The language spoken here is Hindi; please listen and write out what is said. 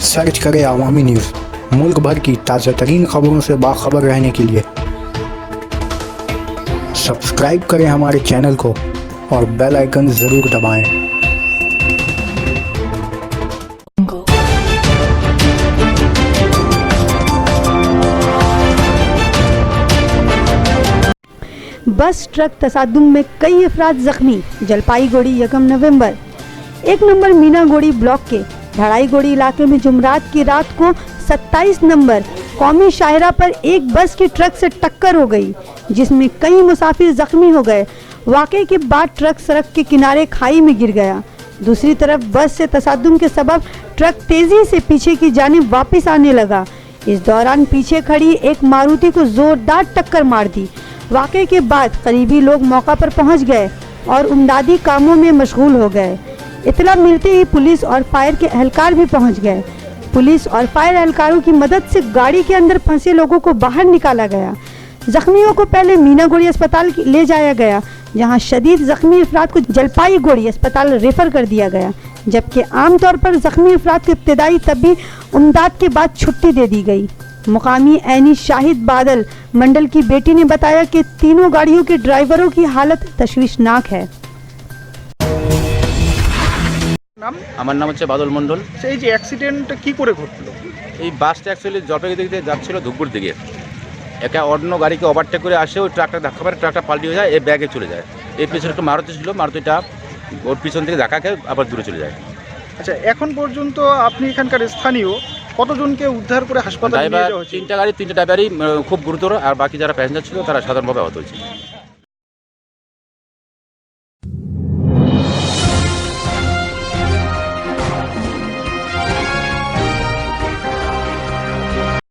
सर्च करें अवामी न्यूज़। मुल्क भर की ताज़ा तरीन खबरों से बाखबर रहने के लिए सब्सक्राइब करें हमारे चैनल को और बेल आइकन ज़रूर दबाएं। बस ट्रक तसादुम में कई अफराद जख्मी। जलपाईगुड़ी 1 नवंबर। 1 नंबर मीनागुड़ी ब्लॉक के ढड़ाईगुड़ी इलाके में जुमरात की रात को 27 नंबर कौमी शाहरा पर एक बस की ट्रक से टक्कर हो गई, जिसमें कई मुसाफिर जख्मी हो गए। वाक़े के बाद ट्रक सड़क के किनारे खाई में गिर गया। दूसरी तरफ बस से तसादुम के सबब ट्रक तेजी से पीछे की जानिब वापस आने लगा। इस दौरान पीछे खड़ी एक मारुति को जोरदार टक्कर मार दी। वाक़े के बाद करीबी लोग मौका पर पहुंच गए और इमदादी कामों में मशगूल हो गए। इतला मिलते ही पुलिस और फायर के एहलकार भी पहुंच गए। पुलिस और फायर एहलकारों की मदद से गाड़ी के अंदर फंसे लोगों को बाहर निकाला गया। जख्मियों को पहले मीनागुड़ी अस्पताल ले जाया गया, जहां शदीद जख्मी अफराद को जलपाईगुड़ी अस्पताल रेफर कर दिया गया, जबकि आमतौर पर जख्मी अफराद को इब्तदाई तबी उमदाद के बाद छुट्टी दे दी गई। मुकामी ऐनी शाहिद बादल मंडल की बेटी ने बताया कि तीनों गाड़ियों के ड्राइवरों की हालत तशवीशनाक है। আমার নাম হচ্ছে বাদল মণ্ডল। এই যে অ্যাক্সিডেন্টটা কি করে ঘটলো? এই বাসটা অ্যাকচুয়ালি জলপাইগুড়ি দিকে যাচ্ছিল ধূপগুড়ির দিকে। একটা অন্য গাড়িকে ওভারটেক করে আসে, ওই ট্রাকটা ধাক্কা মারে, ট্রাকটা পাল্টি হয়ে যায়, এই ব্যাগে চলে যায়। এই পিছনে একটা মারুতি ছিল, মারুতিটা ওর পিছন থেকে ধাক্কা খেয়ে আবার দূরে চলে যায়। আচ্ছা, এখন পর্যন্ত আপনি এখানকার স্থানীয় কতজনকে উদ্ধার করে হাসপাতালে নিয়ে ড্রাইভার যাওয়া হয়েছে? 3টা গাড়ি, 3টা ড্রাইভারই খুব গুরুতর, আর বাকি যারা প্যাসেঞ্জার ছিল তারা সাধারণভাবে আহত হয়েছে।